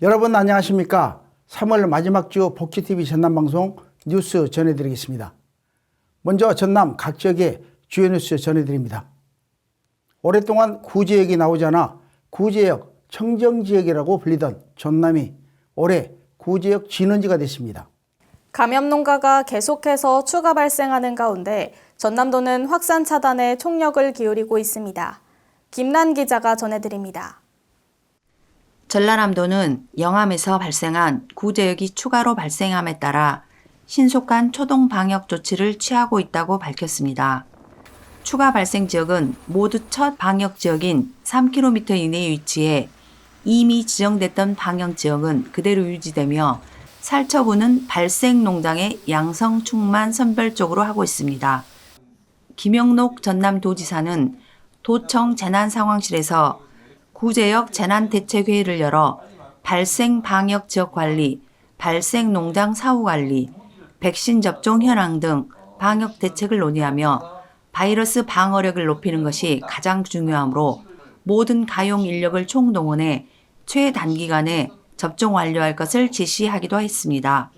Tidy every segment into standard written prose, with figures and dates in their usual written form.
여러분 안녕하십니까? 3월 마지막 주 복지TV 전남방송 뉴스 전해드리겠습니다. 먼저 전남 각 지역의 주요 뉴스 전해드립니다. 오랫동안 구지역이 나오지 않아 구지역 청정지역이라고 불리던 전남이 올해 구지역 진원지가 됐습니다. 감염 농가가 계속해서 추가 발생하는 가운데 전남도는 확산 차단에 총력을 기울이고 있습니다. 김란 기자가 전해드립니다. 전라남도는 영암에서 발생한 구제역이 추가로 발생함에 따라 신속한 초동 방역 조치를 취하고 있다고 밝혔습니다. 추가 발생 지역은 모두 첫 방역 지역인 3km 이내에 위치해 이미 지정됐던 방역 지역은 그대로 유지되며 살처분은 발생 농장의 양성 충만 선별적으로 하고 있습니다. 김영록 전남도지사는 도청 재난상황실에서 구제역 재난대책회의를 열어 발생 방역 지역 관리, 발생 농장 사후 관리, 백신 접종 현황 등 방역 대책을 논의하며 바이러스 방어력을 높이는 것이 가장 중요하므로 모든 가용 인력을 총동원해 최단기간에 접종 완료할 것을 지시하기도 했습니다.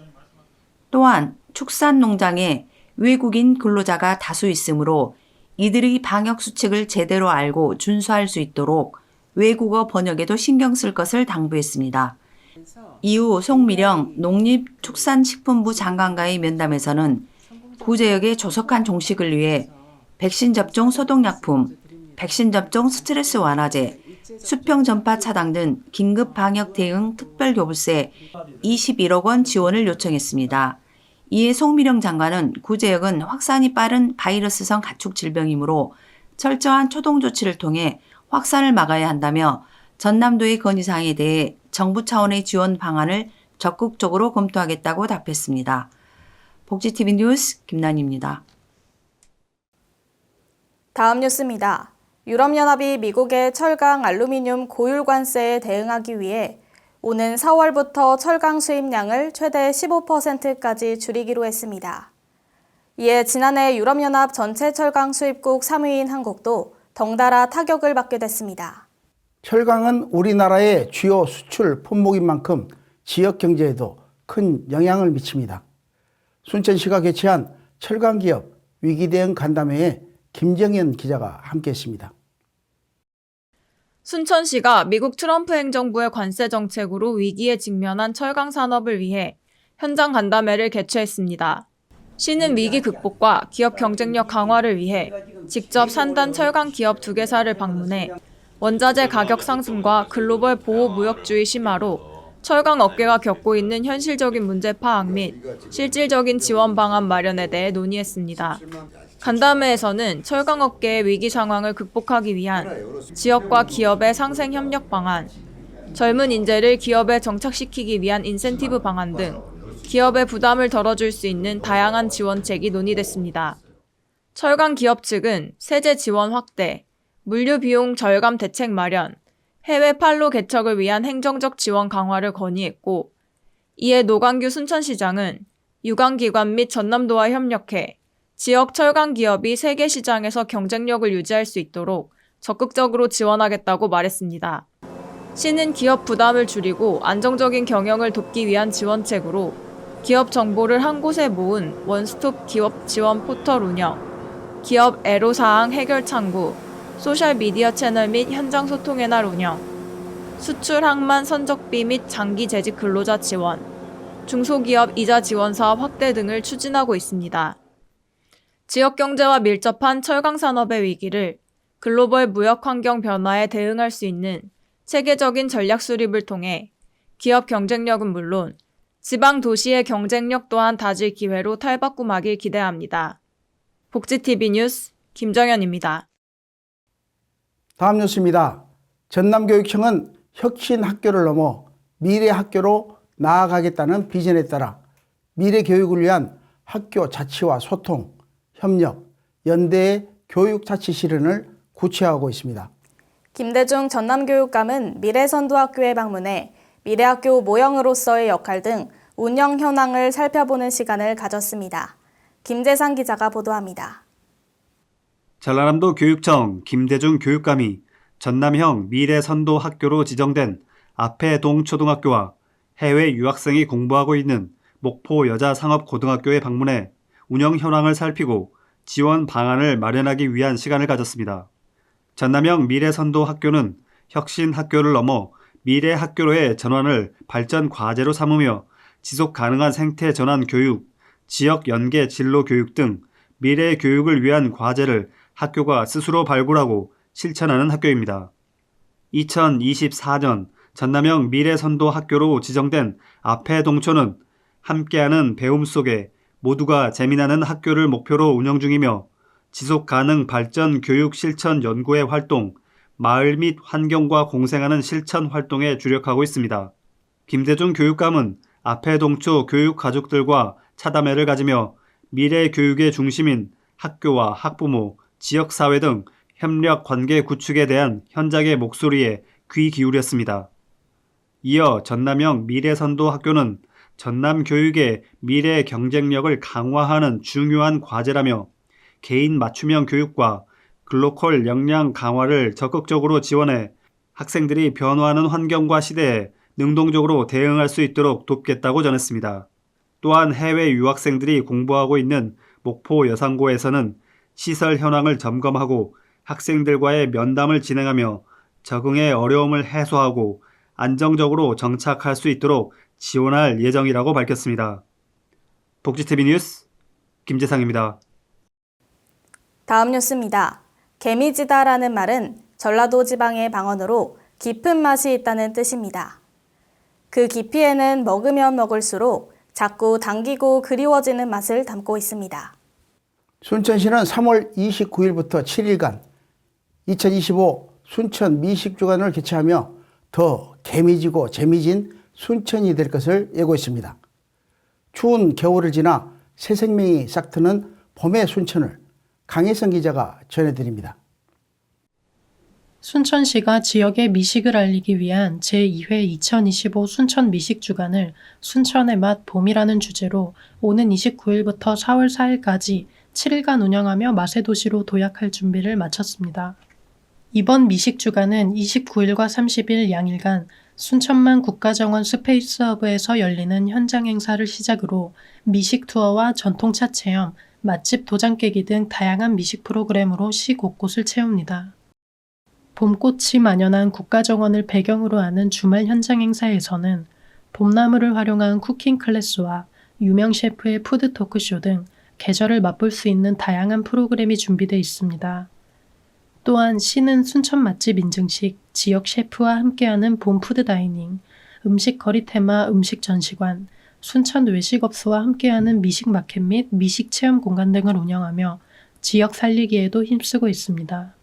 또한 축산 농장에 외국인 근로자가 다수 있으므로 이들의 방역 수칙을 제대로 알고 준수할 수 있도록 외국어 번역에도 신경 쓸 것을 당부했습니다. 이후 송미령 농림축산식품부 장관과의 면담에서는 구제역의 조속한 종식을 위해 백신 접종 소독약품, 백신 접종 스트레스 완화제, 수평 전파 차단 등 긴급 방역 대응 특별교부세 21억 원 지원을 요청했습니다. 이에 송미령 장관은 구제역은 확산이 빠른 바이러스성 가축 질병이므로 철저한 초동 조치를 통해 확산을 막아야 한다며 전남도의 건의사항에 대해 정부 차원의 지원 방안을 적극적으로 검토하겠다고 답했습니다. 복지TV 뉴스 김란희입니다. 다음 뉴스입니다. 유럽연합이 미국의 철강 알루미늄 고율 관세에 대응하기 위해 오는 4월부터 철강 수입량을 최대 15%까지 줄이기로 했습니다. 이에 지난해 유럽연합 전체 철강 수입국 3위인 한국도 덩달아 타격을 받게 됐습니다. 철강은 우리나라의 주요 수출 품목인 만큼 지역 경제에도 큰 영향을 미칩니다. 순천시가 개최한 철강기업 위기대응 간담회에 김정현 기자가 함께했습니다. 순천시가 미국 트럼프 행정부의 관세 정책으로 위기에 직면한 철강 산업을 위해 현장 간담회를 개최했습니다. 시는 위기 극복과 기업 경쟁력 강화를 위해 직접 산단 철강 기업 2개사를 방문해 원자재 가격 상승과 글로벌 보호 무역주의 심화로 철강 업계가 겪고 있는 현실적인 문제 파악 및 실질적인 지원 방안 마련에 대해 논의했습니다. 간담회에서는 철강업계의 위기 상황을 극복하기 위한 지역과 기업의 상생 협력 방안, 젊은 인재를 기업에 정착시키기 위한 인센티브 방안 등 기업의 부담을 덜어줄 수 있는 다양한 지원책이 논의됐습니다. 철강 기업 측은 세제 지원 확대, 물류 비용 절감 대책 마련, 해외 판로 개척을 위한 행정적 지원 강화를 건의했고, 이에 노광규 순천시장은 유관기관 및 전남도와 협력해 지역 철강 기업이 세계 시장에서 경쟁력을 유지할 수 있도록 적극적으로 지원하겠다고 말했습니다. 시는 기업 부담을 줄이고 안정적인 경영을 돕기 위한 지원책으로 기업 정보를 한 곳에 모은 원스톱 기업 지원 포털 운영, 기업 애로사항 해결 창구, 소셜미디어 채널 및 현장 소통의 날 운영, 수출 항만 선적비 및 장기 재직 근로자 지원, 중소기업 이자 지원 사업 확대 등을 추진하고 있습니다. 지역 경제와 밀접한 철강 산업의 위기를 글로벌 무역 환경 변화에 대응할 수 있는 체계적인 전략 수립을 통해 기업 경쟁력은 물론 지방 도시의 경쟁력 또한 다질 기회로 탈바꿈하길 기대합니다. 복지TV 뉴스 김정현입니다. 다음 뉴스입니다. 전남교육청은 혁신학교를 넘어 미래학교로 나아가겠다는 비전에 따라 미래교육을 위한 학교 자치와 소통, 협력, 연대의 교육자치 실현을 구체화하고 있습니다. 김대중 전남교육감은 미래선도학교에 방문해 미래학교 모형으로서의 역할 등 운영 현황을 살펴보는 시간을 가졌습니다. 김재상 기자가 보도합니다. 전라남도 교육청 김대중 교육감이 전남형 미래선도학교로 지정된 아패동초등학교와 해외 유학생이 공부하고 있는 목포 여자상업고등학교에 방문해 운영 현황을 살피고 지원 방안을 마련하기 위한 시간을 가졌습니다. 전남형 미래선도학교는 혁신학교를 넘어 미래학교로의 전환을 발전 과제로 삼으며 지속 가능한 생태 전환 교육, 지역 연계 진로 교육 등 미래 교육을 위한 과제를 학교가 스스로 발굴하고 실천하는 학교입니다. 2024년 전남형 미래선도학교로 지정된 아패동초는 함께하는 배움 속에 모두가 재미나는 학교를 목표로 운영 중이며 지속가능 발전 교육 실천 연구의 활동, 마을 및 환경과 공생하는 실천 활동에 주력하고 있습니다. 김대중 교육감은 아패동초 교육 가족들과 차담회를 가지며 미래 교육의 중심인 학교와 학부모, 지역사회 등 협력 관계 구축에 대한 현장의 목소리에 귀 기울였습니다. 이어 전남형 미래선도학교는 전남 교육의 미래 경쟁력을 강화하는 중요한 과제라며 개인 맞춤형 교육과 글로컬 역량 강화를 적극적으로 지원해 학생들이 변화하는 환경과 시대에 능동적으로 대응할 수 있도록 돕겠다고 전했습니다. 또한 해외 유학생들이 공부하고 있는 목포 여상고에서는 시설 현황을 점검하고 학생들과의 면담을 진행하며 적응의 어려움을 해소하고 안정적으로 정착할 수 있도록 지원할 예정이라고 밝혔습니다. 복지TV 뉴스 김재상입니다. 다음 뉴스입니다. 개미지다라는 말은 전라도 지방의 방언으로 깊은 맛이 있다는 뜻입니다. 그 깊이에는 먹으면 먹을수록 자꾸 당기고 그리워지는 맛을 담고 있습니다. 순천시는 3월 29일부터 7일간 2025 순천 미식주간을 개최하며 더 개미지고 재미진 순천이 될 것을 예고했습니다. 추운 겨울을 지나 새 생명이 싹트는 봄의 순천을 강혜성 기자가 전해드립니다. 순천시가 지역의 미식을 알리기 위한 제2회 2025 순천 미식주간을 순천의 맛 봄이라는 주제로 오는 29일부터 4월 4일까지 7일간 운영하며 맛의 도시로 도약할 준비를 마쳤습니다. 이번 미식주간은 29일과 30일 양일간 순천만 국가정원 스페이스허브에서 열리는 현장 행사를 시작으로 미식 투어와 전통차 체험, 맛집 도장 깨기 등 다양한 미식 프로그램으로 시 곳곳을 채웁니다. 봄꽃이 만연한 국가정원을 배경으로 하는 주말 현장 행사에서는 봄나물을 활용한 쿠킹 클래스와 유명 셰프의 푸드 토크쇼 등 계절을 맛볼 수 있는 다양한 프로그램이 준비되어 있습니다. 또한 시는 순천 맛집 인증식, 지역 셰프와 함께하는 봄 푸드 다이닝, 음식 거리 테마 음식 전시관, 순천 외식업소와 함께하는 미식 마켓 및 미식 체험 공간 등을 운영하며 지역 살리기에도 힘쓰고 있습니다.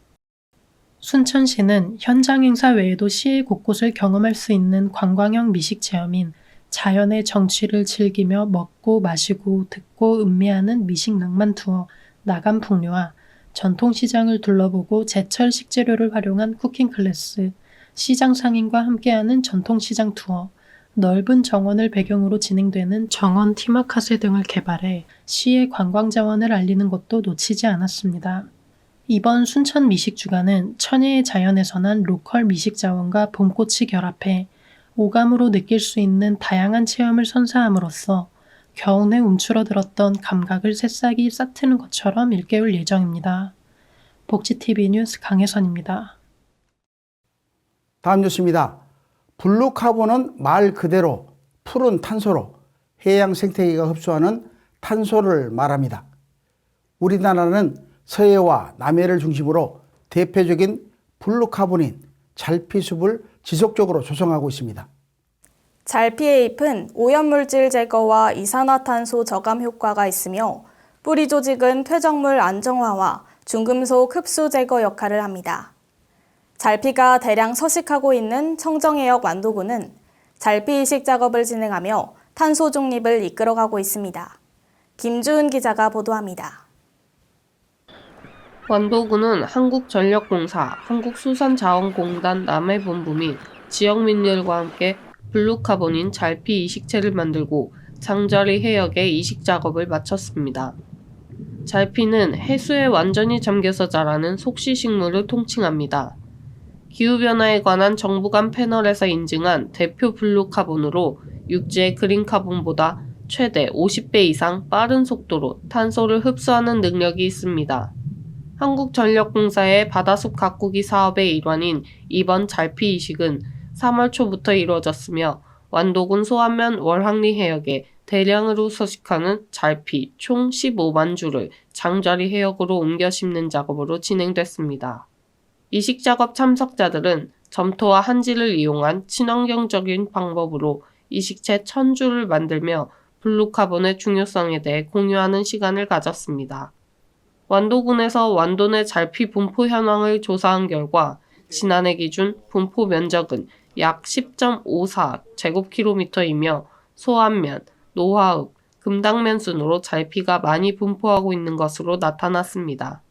순천시는 현장 행사 외에도 시의 곳곳을 경험할 수 있는 관광형 미식 체험인 자연의 정취를 즐기며 먹고 마시고 듣고 음미하는 미식 낭만 투어 나간 풍류와 전통시장을 둘러보고 제철 식재료를 활용한 쿠킹 클래스, 시장 상인과 함께하는 전통시장 투어, 넓은 정원을 배경으로 진행되는 정원 티마카세 등을 개발해 시의 관광자원을 알리는 것도 놓치지 않았습니다. 이번 순천 미식주간은 천혜의 자연에서 난 로컬 미식자원과 봄꽃이 결합해 오감으로 느낄 수 있는 다양한 체험을 선사함으로써 겨우내 움츠러들었던 감각을 새싹이 싹트는 것처럼 일깨울 예정입니다. 복지TV 뉴스 강혜선입니다. 다음 뉴스입니다. 블루카본은 말 그대로 푸른 탄소로 해양 생태계가 흡수하는 탄소를 말합니다. 우리나라는 서해와 남해를 중심으로 대표적인 블루카본인 잘피숲을 지속적으로 조성하고 있습니다. 잘피의 잎은 오염물질 제거와 이산화탄소 저감 효과가 있으며 뿌리 조직은 퇴적물 안정화와 중금속 흡수 제거 역할을 합니다. 잘피가 대량 서식하고 있는 청정해역 완도군은 잘피 이식 작업을 진행하며 탄소 중립을 이끌어가고 있습니다. 김주은 기자가 보도합니다. 완도군은 한국전력공사, 한국수산자원공단 남해본부 및 지역민들과 함께 블루카본인 잘피 이식체를 만들고 장자리 해역의 이식 작업을 마쳤습니다. 잘피는 해수에 완전히 잠겨서 자라는 속시식물을 통칭합니다. 기후변화에 관한 정부 간 패널에서 인증한 대표 블루카본으로 육지의 그린카본보다 최대 50배 이상 빠른 속도로 탄소를 흡수하는 능력이 있습니다. 한국전력공사의 바다숲 가꾸기 사업의 일환인 이번 잘피 이식은 3월 초부터 이루어졌으며 완도군 소안면 월항리 해역에 대량으로 서식하는 잘피 총 15만 주를 장자리 해역으로 옮겨 심는 작업으로 진행됐습니다. 이식 작업 참석자들은 점토와 한지를 이용한 친환경적인 방법으로 이식체 1000주를 만들며 블루카본의 중요성에 대해 공유하는 시간을 가졌습니다. 완도군에서 완도 내 잘피 분포 현황을 조사한 결과 지난해 기준 분포 면적은 약 10.54제곱킬로미터이며 소안면, 노화읍, 금당면 순으로 잘피가 많이 분포하고 있는 것으로 나타났습니다.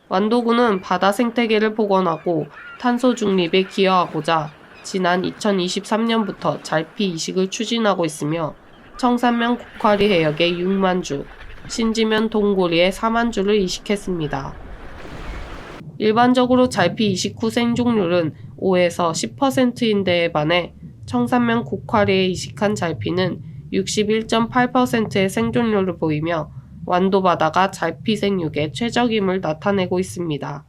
완도군은 바다 생태계를 복원하고 탄소 중립에 기여하고자 지난 2023년부터 잘피 이식을 추진하고 있으며 청산면 국화리 해역에 6만 주, 신지면 동고리에 4만 주를 이식했습니다. 일반적으로 잘피 이식 후 생존율은 5에서 10%인 데에 반해 청산면 국화리에 이식한 잘피는 61.8%의 생존율을 보이며 완도 바다가 잘피 생육의 최적임을 나타내고 있습니다.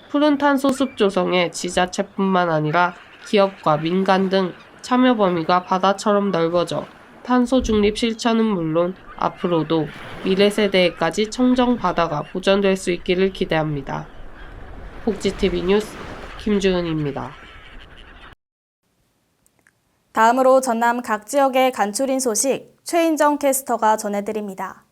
푸른 탄소 숲 조성에 지자체뿐만 아니라 기업과 민간 등 참여 범위가 바다처럼 넓어져 탄소 중립 실천은 물론 앞으로도 미래 세대에까지 청정 바다가 보존될 수 있기를 기대합니다. 복지TV 뉴스 김주은입니다. 다음으로 전남 각 지역의 간추린 소식 최인정 캐스터가 전해드립니다.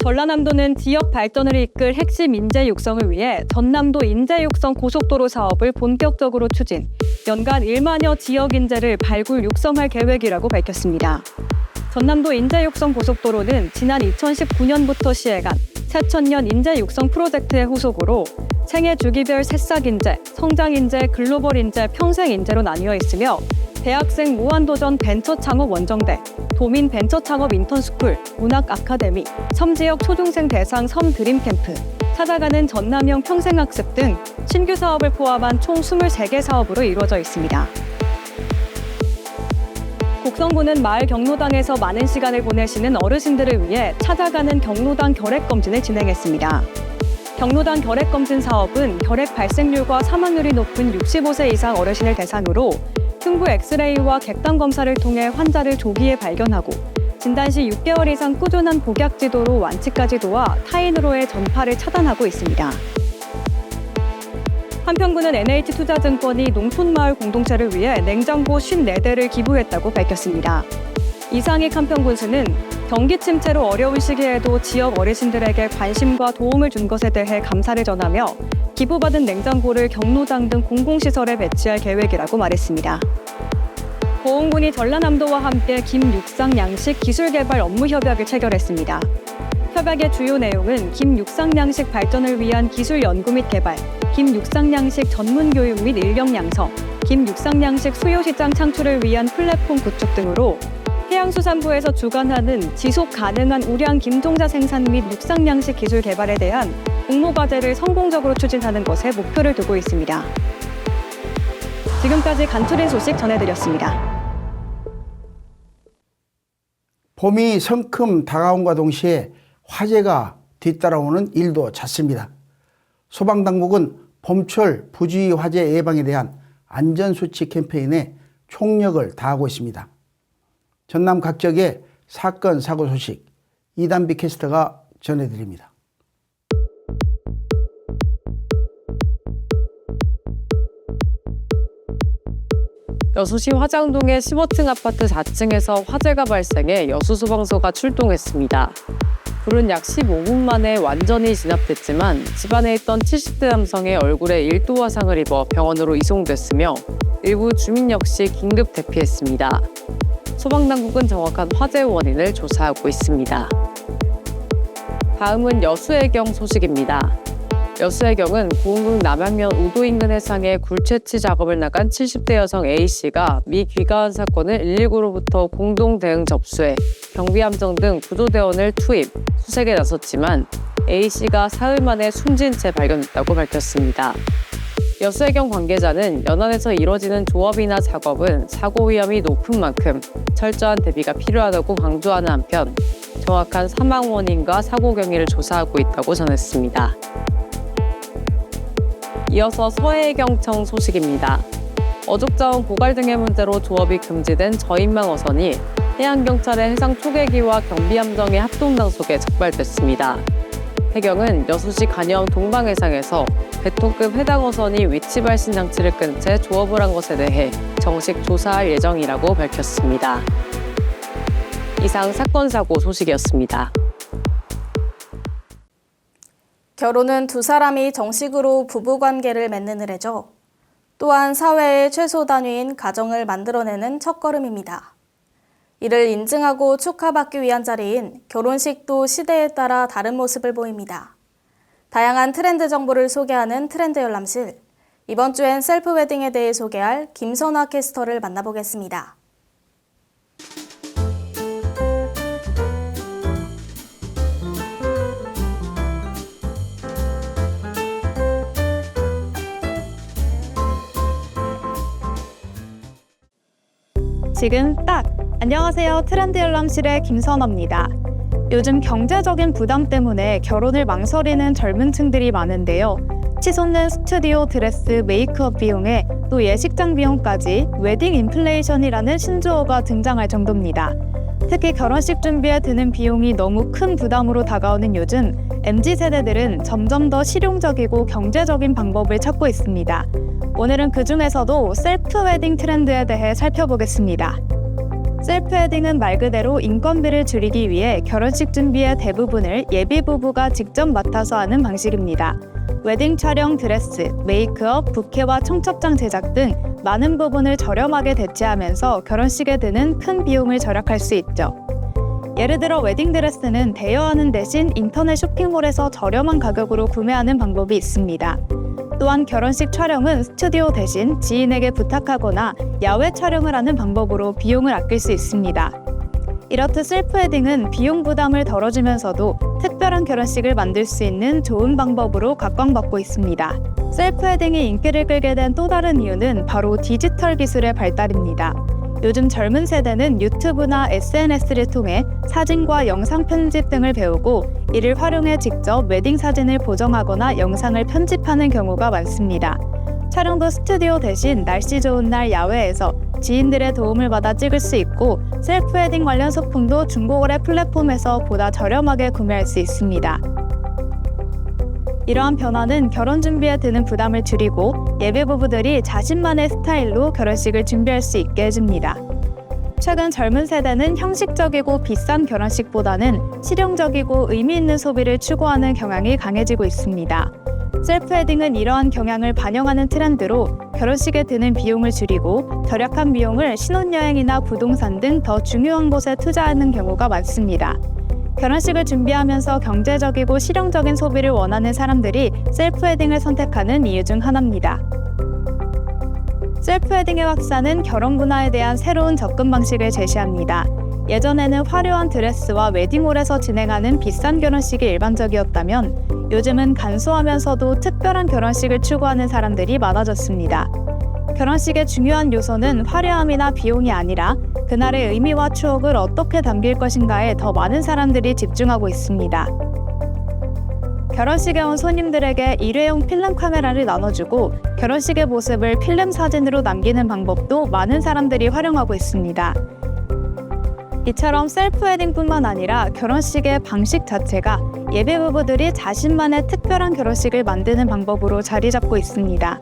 전라남도는 지역 발전을 이끌 핵심 인재 육성을 위해 전남도 인재 육성 고속도로 사업을 본격적으로 추진, 연간 1만여 지역 인재를 발굴 육성할 계획이라고 밝혔습니다. 전남도 인재 육성 고속도로는 지난 2019년부터 시행한 새천년 인재 육성 프로젝트의 후속으로 생애 주기별 새싹 인재, 성장 인재, 글로벌 인재, 평생 인재로 나뉘어 있으며 대학생 무한도전 벤처 창업 원정대, 도민 벤처 창업 인턴스쿨, 문학 아카데미, 섬지역 초중생 대상 섬 드림 캠프, 찾아가는 전남형 평생학습 등 신규 사업을 포함한 총 23개 사업으로 이루어져 있습니다. 곡성군은 마을 경로당에서 많은 시간을 보내시는 어르신들을 위해 찾아가는 경로당 결핵검진을 진행했습니다. 경로당 결핵검진 사업은 결핵 발생률과 사망률이 높은 65세 이상 어르신을 대상으로 흉부 엑스레이와 객당 검사를 통해 환자를 조기에 발견하고 진단 시 6개월 이상 꾸준한 복약 지도로 완치까지 도와 타인으로의 전파를 차단하고 있습니다. 한평군은 NH투자증권이 농촌마을 공동체를 위해 냉장고 54대를 기부했다고 밝혔습니다. 이상익 한평군수는 경기 침체로 어려운 시기에도 지역 어르신들에게 관심과 도움을 준 것에 대해 감사를 전하며 기부받은 냉장고를 경로당 등 공공시설에 배치할 계획이라고 말했습니다. 보훈군이 전라남도와 함께 김육상 양식 기술개발 업무 협약을 체결했습니다. 협약의 주요 내용은 김육상양식 발전을 위한 기술 연구 및 개발, 김육상양식 전문 교육 및 인력 양성, 김육상양식 수요시장 창출을 위한 플랫폼 구축 등으로 해양수산부에서 주관하는 지속 가능한 우량 김종자 생산 및 육상양식 기술 개발에 대한 공모과제를 성공적으로 추진하는 것에 목표를 두고 있습니다. 지금까지 간추린 소식 전해드렸습니다. 봄이 성큼 다가온과 동시에 화재가 뒤따라오는 일도 잦습니다. 소방당국은 봄철 부주의 화재 예방에 대한 안전수칙 캠페인에 총력을 다하고 있습니다. 전남 각 지역의 사건 사고 소식 이단비 캐스터가 전해드립니다. 여수시 화장동의 15층 아파트 4층에서 화재가 발생해 여수소방서가 출동했습니다. 불은 약 15분 만에 완전히 진압됐지만 집안에 있던 70대 남성의 얼굴에 1도 화상을 입어 병원으로 이송됐으며 일부 주민 역시 긴급 대피했습니다. 소방당국은 정확한 화재 원인을 조사하고 있습니다. 다음은 여수해경 소식입니다. 여수의 경은 고흥 남양면 우도 인근 해상에 굴 채취 작업을 나간 70대 여성 A씨가 미 귀가한 사건을 119로부터 공동 대응 접수해 경비함정 등 구조대원을 투입, 수색에 나섰지만 A씨가 사흘 만에 숨진 채 발견됐다고 밝혔습니다. 여수해경 관계자는 연안에서 이뤄지는 조업이나 작업은 사고 위험이 높은 만큼 철저한 대비가 필요하다고 강조하는 한편 정확한 사망 원인과 사고 경위를 조사하고 있다고 전했습니다. 이어서 서해경청 소식입니다. 어족자원 고갈 등의 문제로 조업이 금지된 저인망 어선이 해양경찰의 해상 초계기와 경비함정의 합동단속에 적발됐습니다. 해경은 여수시 간영 동방해상에서 배통급 해당 어선이 위치 발신 장치를 끈 채 조업을 한 것에 대해 정식 조사할 예정이라고 밝혔습니다. 이상 사건 사고 소식이었습니다. 결혼은 두 사람이 정식으로 부부관계를 맺는 의례죠. 또한 사회의 최소 단위인 가정을 만들어내는 첫걸음입니다. 이를 인증하고 축하받기 위한 자리인 결혼식도 시대에 따라 다른 모습을 보입니다. 다양한 트렌드 정보를 소개하는 트렌드 열람실. 이번 주엔 셀프 웨딩에 대해 소개할 김선화 캐스터를 만나보겠습니다. 지금 딱! 안녕하세요. 트렌드 열람실의 김선화입니다. 요즘 경제적인 부담 때문에 결혼을 망설이는 젊은 층들이 많은데요. 치솟는 스튜디오 드레스, 메이크업 비용에 또 예식장 비용까지 웨딩 인플레이션이라는 신조어가 등장할 정도입니다. 특히 결혼식 준비에 드는 비용이 너무 큰 부담으로 다가오는 요즘 MZ세대들은 점점 더 실용적이고 경제적인 방법을 찾고 있습니다. 오늘은 그중에서도 셀프 웨딩 트렌드에 대해 살펴보겠습니다. 셀프 웨딩은 말 그대로 인건비를 줄이기 위해 결혼식 준비의 대부분을 예비 부부가 직접 맡아서 하는 방식입니다. 웨딩 촬영, 드레스, 메이크업, 부케와 청첩장 제작 등 많은 부분을 저렴하게 대체하면서 결혼식에 드는 큰 비용을 절약할 수 있죠. 예를 들어 웨딩 드레스는 대여하는 대신 인터넷 쇼핑몰에서 저렴한 가격으로 구매하는 방법이 있습니다. 또한 결혼식 촬영은 스튜디오 대신 지인에게 부탁하거나 야외 촬영을 하는 방법으로 비용을 아낄 수 있습니다. 이렇듯 셀프 웨딩은 비용 부담을 덜어주면서도 특별한 결혼식을 만들 수 있는 좋은 방법으로 각광받고 있습니다. 셀프 웨딩이 인기를 끌게 된 또 다른 이유는 바로 디지털 기술의 발달입니다. 요즘 젊은 세대는 유튜브나 SNS를 통해 사진과 영상 편집 등을 배우고 이를 활용해 직접 웨딩 사진을 보정하거나 영상을 편집하는 경우가 많습니다. 촬영도 스튜디오 대신 날씨 좋은 날 야외에서 지인들의 도움을 받아 찍을 수 있고 셀프 웨딩 관련 소품도 중고거래 플랫폼에서 보다 저렴하게 구매할 수 있습니다. 이러한 변화는 결혼 준비에 드는 부담을 줄이고 예비 부부들이 자신만의 스타일로 결혼식을 준비할 수 있게 해줍니다. 최근 젊은 세대는 형식적이고 비싼 결혼식보다는 실용적이고 의미 있는 소비를 추구하는 경향이 강해지고 있습니다. 셀프 웨딩은 이러한 경향을 반영하는 트렌드로 결혼식에 드는 비용을 줄이고 절약한 비용을 신혼여행이나 부동산 등 더 중요한 곳에 투자하는 경우가 많습니다. 결혼식을 준비하면서 경제적이고 실용적인 소비를 원하는 사람들이 셀프 웨딩을 선택하는 이유 중 하나입니다. 셀프 웨딩의 확산은 결혼 문화에 대한 새로운 접근 방식을 제시합니다. 예전에는 화려한 드레스와 웨딩홀에서 진행하는 비싼 결혼식이 일반적이었다면 요즘은 간소하면서도 특별한 결혼식을 추구하는 사람들이 많아졌습니다. 결혼식의 중요한 요소는 화려함이나 비용이 아니라 그날의 의미와 추억을 어떻게 담길 것인가에 더 많은 사람들이 집중하고 있습니다. 결혼식에 온 손님들에게 일회용 필름 카메라를 나눠주고 결혼식의 모습을 필름 사진으로 남기는 방법도 많은 사람들이 활용하고 있습니다. 이처럼 셀프 웨딩뿐만 아니라 결혼식의 방식 자체가 예비 부부들이 자신만의 특별한 결혼식을 만드는 방법으로 자리 잡고 있습니다.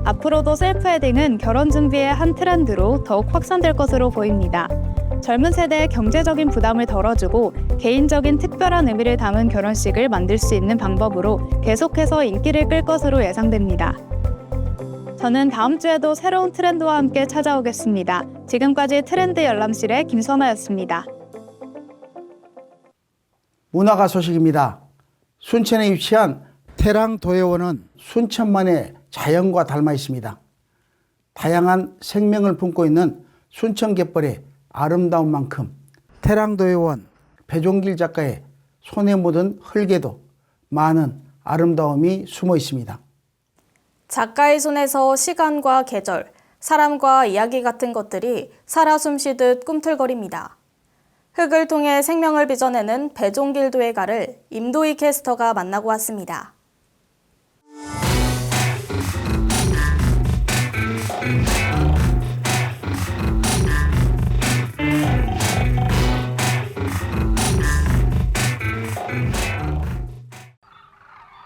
앞으로도 셀프 웨딩은 결혼 준비의 한 트렌드로 더욱 확산될 것으로 보입니다. 젊은 세대의 경제적인 부담을 덜어주고 개인적인 특별한 의미를 담은 결혼식을 만들 수 있는 방법으로 계속해서 인기를 끌 것으로 예상됩니다. 저는 다음 주에도 새로운 트렌드와 함께 찾아오겠습니다. 지금까지 트렌드 열람실의 김선화였습니다. 문화가 소식입니다. 순천에 위치한 태랑도예원은 순천만의 자연과 닮아 있습니다. 다양한 생명을 품고 있는 순천갯벌의 아름다운 만큼 태랑도예원 배종길 작가의 손에 묻은 흙에도 많은 아름다움이 숨어 있습니다. 작가의 손에서 시간과 계절, 사람과 이야기 같은 것들이 살아 숨쉬듯 꿈틀거립니다. 흙을 통해 생명을 빚어내는 배종길 도예가를 임도희 캐스터가 만나고 왔습니다.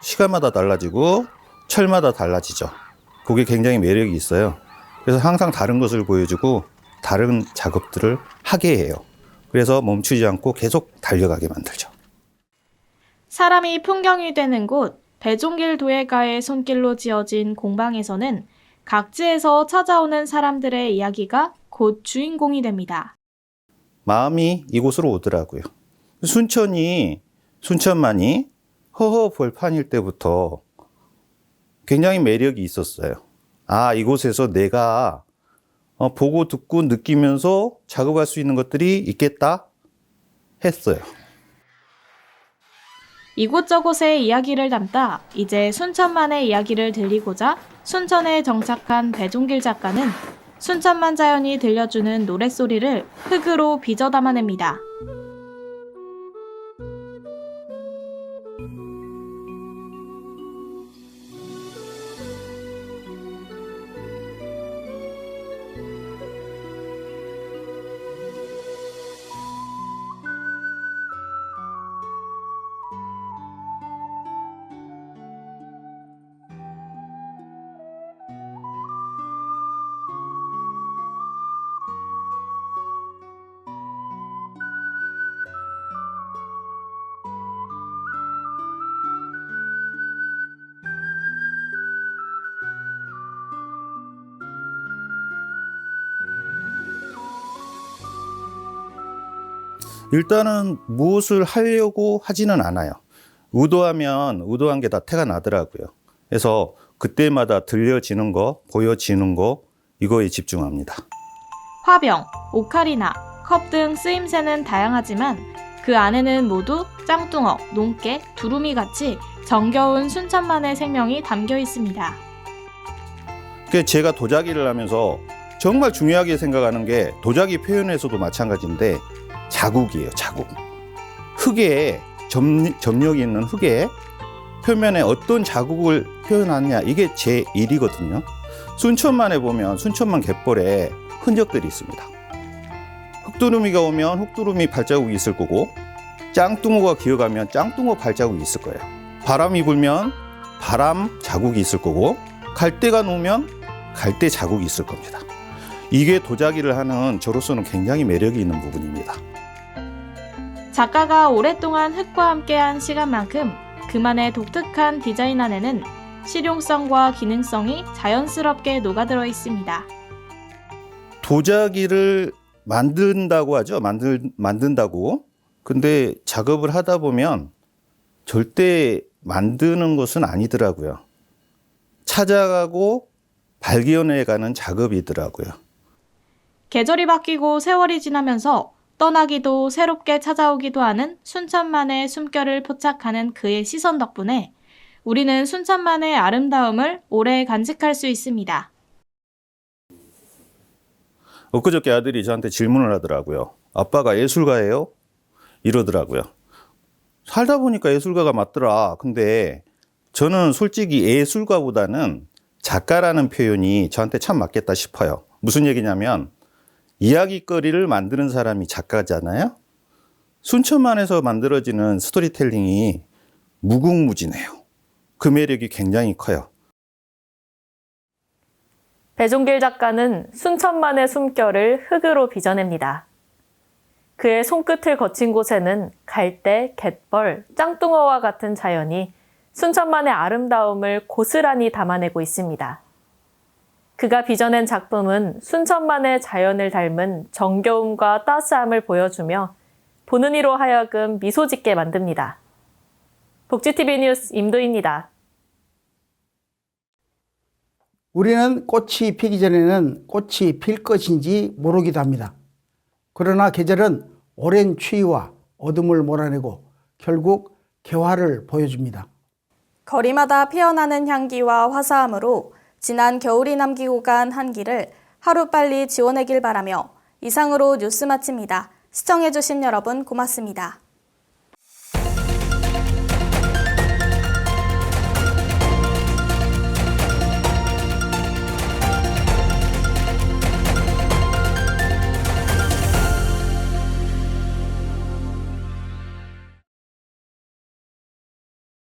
시간마다 달라지고 철마다 달라지죠. 그게 굉장히 매력이 있어요. 그래서 항상 다른 것을 보여주고 다른 작업들을 하게 해요. 그래서 멈추지 않고 계속 달려가게 만들죠. 사람이 풍경이 되는 곳 배종길 도예가의 손길로 지어진 공방에서는 각지에서 찾아오는 사람들의 이야기가 곧 주인공이 됩니다. 마음이 이곳으로 오더라고요. 순천만이 허허 벌판일 때부터 굉장히 매력이 있었어요. 아, 이곳에서 내가 보고 듣고 느끼면서 작업할 수 있는 것들이 있겠다 했어요. 이곳저곳의 이야기를 담다 이제 순천만의 이야기를 들리고자 순천에 정착한 배종길 작가는 순천만 자연이 들려주는 노랫소리를 흙으로 빚어 담아냅니다. 일단은 무엇을 하려고 하지는 않아요. 의도하면 의도한 게 다 태가 나더라고요. 그래서 그때마다 들려지는 거, 보여지는 거, 이거에 집중합니다. 화병, 오카리나, 컵 등 쓰임새는 다양하지만 그 안에는 모두 짱뚱어, 농깨, 두루미 같이 정겨운 순천만의 생명이 담겨 있습니다. 제가 도자기를 하면서 정말 중요하게 생각하는 게 도자기 표현에서도 마찬가지인데 자국이에요, 자국. 흙에 점력이 있는 흙에 표면에 어떤 자국을 표현하느냐, 이게 제 일이거든요. 순천만에 보면 순천만 갯벌에 흔적들이 있습니다. 흙두루미가 오면 흙두루미 발자국이 있을 거고, 짱뚱어가 기어가면 짱뚱어 발자국이 있을 거예요. 바람이 불면 바람 자국이 있을 거고, 갈대가 놓으면 갈대 자국이 있을 겁니다. 이게 도자기를 하는 저로서는 굉장히 매력이 있는 부분입니다. 작가가 오랫동안 흙과 함께한 시간만큼 그만의 독특한 디자인 안에는 실용성과 기능성이 자연스럽게 녹아들어 있습니다. 도자기를 만든다고 하죠. 만든다고. 근데 작업을 하다 보면 절대 만드는 것은 아니더라고요. 찾아가고 발견해가는 작업이더라고요. 계절이 바뀌고 세월이 지나면서 떠나기도 새롭게 찾아오기도 하는 순천만의 숨결을 포착하는 그의 시선 덕분에 우리는 순천만의 아름다움을 오래 간직할 수 있습니다. 엊그저께 아들이 저한테 질문을 하더라고요. 아빠가 예술가예요? 이러더라고요. 살다 보니까 예술가가 맞더라. 근데 저는 솔직히 예술가보다는 작가라는 표현이 저한테 참 맞겠다 싶어요. 무슨 얘기냐면 이야기거리를 만드는 사람이 작가잖아요. 순천만에서 만들어지는 스토리텔링이 무궁무진해요. 그 매력이 굉장히 커요. 배종길 작가는 순천만의 숨결을 흙으로 빚어냅니다. 그의 손끝을 거친 곳에는 갈대, 갯벌, 짱뚱어와 같은 자연이 순천만의 아름다움을 고스란히 담아내고 있습니다. 그가 빚어낸 작품은 순천만의 자연을 닮은 정겨움과 따스함을 보여주며 보는 이로 하여금 미소 짓게 만듭니다. 복지TV 뉴스 임도희입니다. 우리는 꽃이 피기 전에는 꽃이 필 것인지 모르기도 합니다. 그러나 계절은 오랜 추위와 어둠을 몰아내고 결국 개화를 보여줍니다. 거리마다 피어나는 향기와 화사함으로 지난 겨울이 남기고 간 한기를 하루빨리 지워내길 바라며 이상으로 뉴스 마칩니다. 시청해주신 여러분 고맙습니다.